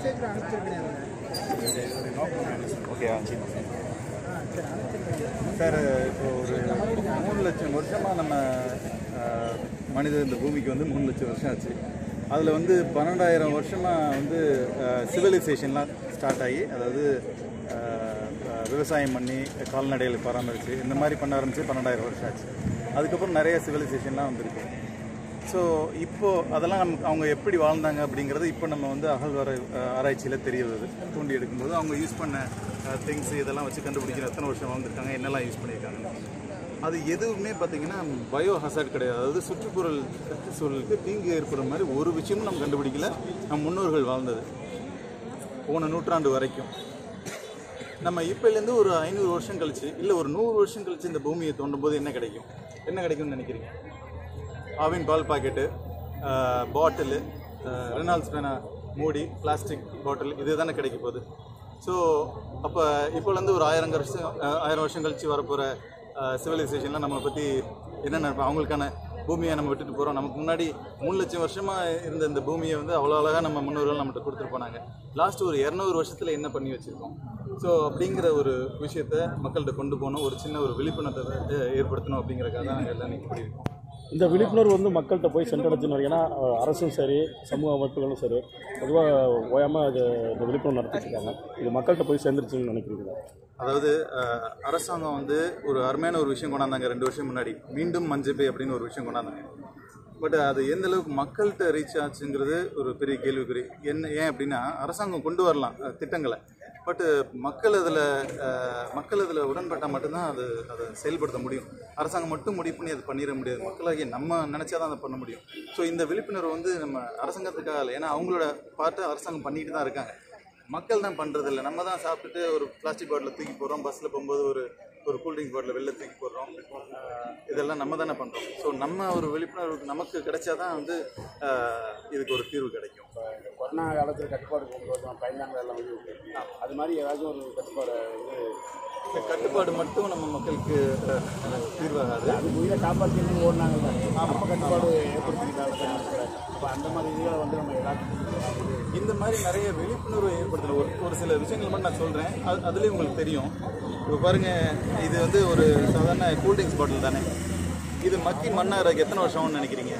Okay sir, இப்போ ஒரு 3 லட்சம் வருஷமாக நம்ம மனிதர் இந்த பூமிக்கு வந்து 3 லட்சம் வருஷம் ஆச்சு. அதில் வந்து 12,000 வருஷமாக வந்து சிவிலைசேஷன்லாம் ஸ்டார்ட் ஆகி, அதாவது விவசாயம் பண்ணி கால்நடைகளை பராமரித்து இந்த மாதிரி பண்ண ஆரம்பித்து 12,000 வருஷம் ஆச்சு. அதுக்கப்புறம் நிறைய சிவிலைசேஷன்லாம் வந்துருக்கு. ஸோ இப்போது அதெல்லாம் அவங்க எப்படி வாழ்ந்தாங்க அப்படிங்கிறது இப்போ நம்ம வந்து அகழ்வார ஆராய்ச்சியில் தெரிய வருது. தூண்டி எடுக்கும்போது அவங்க யூஸ் பண்ண திங்ஸ் இதெல்லாம் வச்சு கண்டுபிடிக்கிற எத்தனை வருஷம் வாழ்ந்துருக்காங்க, என்னெல்லாம் யூஸ் பண்ணியிருக்காங்க. அது எதுவுமே பார்த்திங்கன்னா பயோ ஹசார்ட் கிடையாது. அதாவது சுற்றுச்சூழலுக்கு தீங்கு ஏற்படும் மாதிரி ஒரு விஷயமும் நம்ம கண்டுபிடிக்கல. நம் முன்னோர்கள் வாழ்ந்தது போன நூற்றாண்டு வரைக்கும். நம்ம இப்போலேருந்து ஒரு 500 வருஷம் கழிச்சு, இல்லை ஒரு 100 வருஷம் கழிச்சு இந்த பூமியை தோண்டும் போது என்ன கிடைக்கும்னு நினைக்கிறீங்க? ஆவின் பால் பாக்கெட்டு, பாட்டிலு, ரெனால்ட்ஸ் பேனா மூடி, பிளாஸ்டிக் பாட்டில், இது தானே கிடைக்க போகுது. ஸோ அப்போ இப்போலேருந்து ஒரு 1000 வருஷம் கழித்து வரப்போகிற சிவிலைசேஷன்லாம் நம்மளை பற்றி என்ன நினைப்போம்? அவங்களுக்கான பூமியை நம்ம விட்டுட்டு போகிறோம். நமக்கு முன்னாடி 3 லட்சம் வருஷமாக இருந்த இந்த பூமியை வந்து அவ்வளோ அழகாக நம்ம முன்னோர்கள் நம்மகிட்ட கொடுத்துட்டு போனாங்க. லாஸ்ட்டு ஒரு 200 வருஷத்தில் என்ன பண்ணி வச்சுருக்கோம்? ஸோ அப்படிங்கிற ஒரு விஷயத்த மக்கள்கிட்ட கொண்டு போகணும், ஒரு சின்ன ஒரு விழிப்புணர்வை ஏற்படுத்தணும் அப்படிங்கிறக்காக தான் நாங்கள் எல்லாம் நிற்க இருக்கோம். இந்த விழிப்புணர்வு வந்து மக்கள்கிட்ட போய் சென்றடைச்சுன்னு, ஏன்னா அரசும் சரி சமூக அமைப்புகளும் சரி பொதுவாக ஓயாமல் அது இந்த விழிப்புணர்வு நடத்திட்டுருக்காங்க. இது மக்கள்கிட்ட போய் சேர்ந்துருச்சுன்னு நினைக்கிறீங்களா? அதாவது அரசாங்கம் வந்து ஒரு அருமையான ஒரு விஷயம் கொண்டாந்தாங்க 2 வருஷம் முன்னாடி, மீண்டும் மஞ்சப்பை அப்படின்னு ஒரு விஷயம் கொண்டாந்தாங்க. பட் அது எந்த அளவுக்கு மக்கள்கிட்ட ரீச் ஆச்சுங்கிறது ஒரு பெரிய கேள்விக்குறி. ஏன் அப்படின்னா, அரசாங்கம் கொண்டு வரலாம் திட்டங்களை, பட்டு மக்கள் அதில் உடன்பட்டால் மட்டும்தான் அதை செயல்படுத்த முடியும். அரசாங்கம் மட்டும் முடிவு பண்ணி அது பண்ணிட முடியாது. மக்களாகிய நம்ம நினச்சா தான் அதை பண்ண முடியும். ஸோ இந்த விழிப்புணர்வு வந்து நம்ம அரசாங்கத்துக்காக இல்லை, ஏன்னா அவங்களோட பார்ட்டு அரசாங்கம் பண்ணிட்டு தான் இருக்காங்க. மக்கள் தான் பண்ணுறதில்ல. நம்ம தான் சாப்பிட்டுட்டு ஒரு பிளாஸ்டிக் பாட்டில் தூக்கி போடுறோம், பஸ்ஸில் போகும்போது ஒரு கூல்ட்ரிங்க் பாட்டில் வெளில தூக்கி போடுறோம். இதெல்லாம் நம்ம தானே பண்ணுறோம். ஸோ நம்ம ஒரு விழிப்புணர்வு நமக்கு கிடைச்சா தான் வந்து இதுக்கு ஒரு தீர்வு கிடைக்கும். இப்போ கொரோனா காலத்தில் கட்டுப்பாடு கொண்டு வரலாம், பயந்தாங்க எல்லாம் வந்து அது மாதிரி ஏதாச்சும் ஒரு கட்டுப்பாடு இந்த கட்டுப்பாடு மட்டும் நம்ம மக்களுக்கு தீர்வாகாது. அது உயிரை காப்பாற்றின்னு ஓடினாங்க. நம்ம கட்டுப்பாடு ஏற்படுத்திக்கிட்டாங்க. அப்போ அந்த மாதிரி இதில் வந்து நம்ம எல்லாத்துக்கும் இந்த மாதிரி நிறைய விழிப்புணர்வை ஏற்படுத்தணும். ஒரு சில விஷயங்கள் மட்டும் நான் சொல்கிறேன், அதுலேயும் உங்களுக்கு தெரியும். இப்போ பாருங்கள், இது வந்து ஒரு சாதாரண கூல்ட்ரிங்க்ஸ் பாட்டில் தானே. இது மக்கி மண்ணாகிறதுக்கு எத்தனை வருஷம் ஆகும்னு நினைக்கிறீங்க?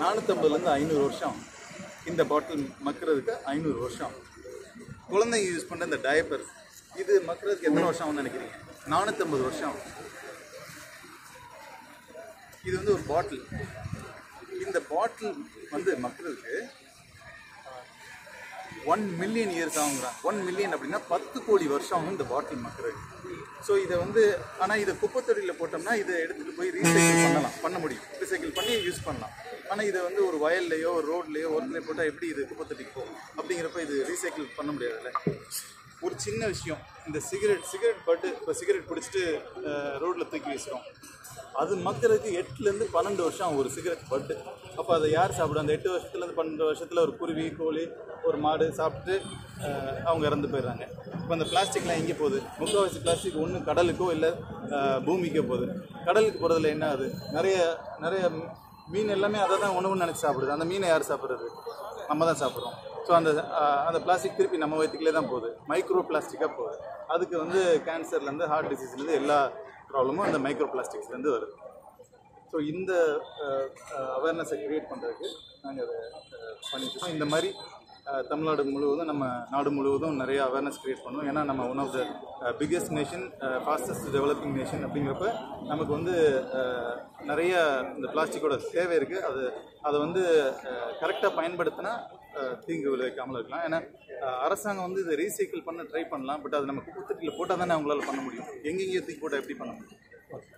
450லேருந்து 500 வருஷம். இந்த பாட்டில் மக்கிறதுக்கு 500 வருஷம். குழந்தைங்க யூஸ் பண்ணுற இந்த டயப்பர், இது மக்கிறதுக்கு எத்தனை வருஷம் ஆகும்னு நினைக்கிறீங்க? 450 வருஷம். இது வந்து ஒரு பாட்டில். இந்த பாட்டில் வந்து மக்கிறதுக்கு 1 மில்லியன் இயர்ஸ் ஆகுங்கிறாங்க. 1 மில்லியன் அப்படின்னா 10 கோடி வருஷம் ஆகும் இந்த பாட்டில் மக்கறது. ஸோ இதை வந்து, ஆனால் இதை குப்பைத்தொட்டியில் போட்டோம்னா இதை எடுத்துகிட்டு போய் ரீசைக்கிள் பண்ண முடியும். ரீசைக்கிள் பண்ணி யூஸ் பண்ணலாம். ஆனால் இதை வந்து ஒரு வயல்லையோ ஒரு ரோட்லேயோ ஒருத்தனை போட்டால் எப்படி இது குப்பைத்தொட்டிக்கு போகும்? அப்படிங்கிறப்ப இது ரீசைக்கிள் பண்ண முடியாதுல்ல. ஒரு சின்ன விஷயம், இந்த சிகரெட் பட்டு, இப்போ சிகரெட் பிடிச்சிட்டு ரோட்டில் தூக்கி வீசுகிறோம். அது மக்களுக்கு 8லேருந்து 12 வருஷம் ஒரு சிகரெட் பட்டு. அப்போ அதை யார் சாப்பிடும்? அந்த 8 வருஷத்துலேருந்து 12 வருஷத்தில் ஒரு குருவி, கோழி, ஒரு மாடு சாப்பிட்டு அவங்க இறந்து போயிடுறாங்க. இப்போ அந்த பிளாஸ்டிக்லாம் எங்கே போகுது? முக்கால்வாசி பிளாஸ்டிக் ஒன்று கடலுக்கோ இல்லை பூமிக்கோ போகுது. கடலுக்கு போகிறதுல என்ன ஆகுது? நிறைய மீன் எல்லாமே அதை தான் உணவுன்னு நினச்சி சாப்பிடுது. அந்த மீனை யார் சாப்பிட்றது? நம்ம தான் சாப்பிட்றோம். ஸோ அந்த பிளாஸ்டிக் திருப்பி நம்ம வயிற்றுக்குள்ளே தான் போகுது. மைக்ரோ பிளாஸ்டிக்காக போகுது. அதுக்கு வந்து கேன்சர்லேருந்து ஹார்ட் டிசீஸ்லேருந்து எல்லா ப்ராப்ளமும் அந்த மைக்ரோ பிளாஸ்டிக்ஸ்லேருந்து வருது. ஸோ இந்த அவேர்னஸை க்ரியேட் பண்ணுறதுக்கு நாங்கள் அதை பண்ணிட்டுருக்கோம். இந்த மாதிரி தமிழ்நாடு முழுவதும், நம்ம நாடு முழுவதும் நிறைய அவேர்னஸ் க்ரியேட் பண்ணுவோம். ஏன்னா நம்ம one of the biggest nation, fastest developing nation அப்படிங்கிறப்ப நமக்கு வந்து நிறைய இந்த பிளாஸ்டிக்கோட தேவை இருக்குது. அதை வந்து கரெக்டாக பயன்படுத்தினா தீங்கு விளைவிக்காமல் இருக்கலாம். ஏன்னா அரசாங்கம் வந்து இதை ரீசைக்கிள் பண்ண ட்ரை பண்ணலாம். பட் அது நம்ம குப்பைத்தொட்டியில் போட்டால் தானே அவங்களால பண்ண முடியும். எங்கெங்கேயோ தூக்கி போட்டால் எப்படி பண்ண முடியும்?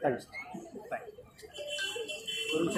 தேங்க்யூ.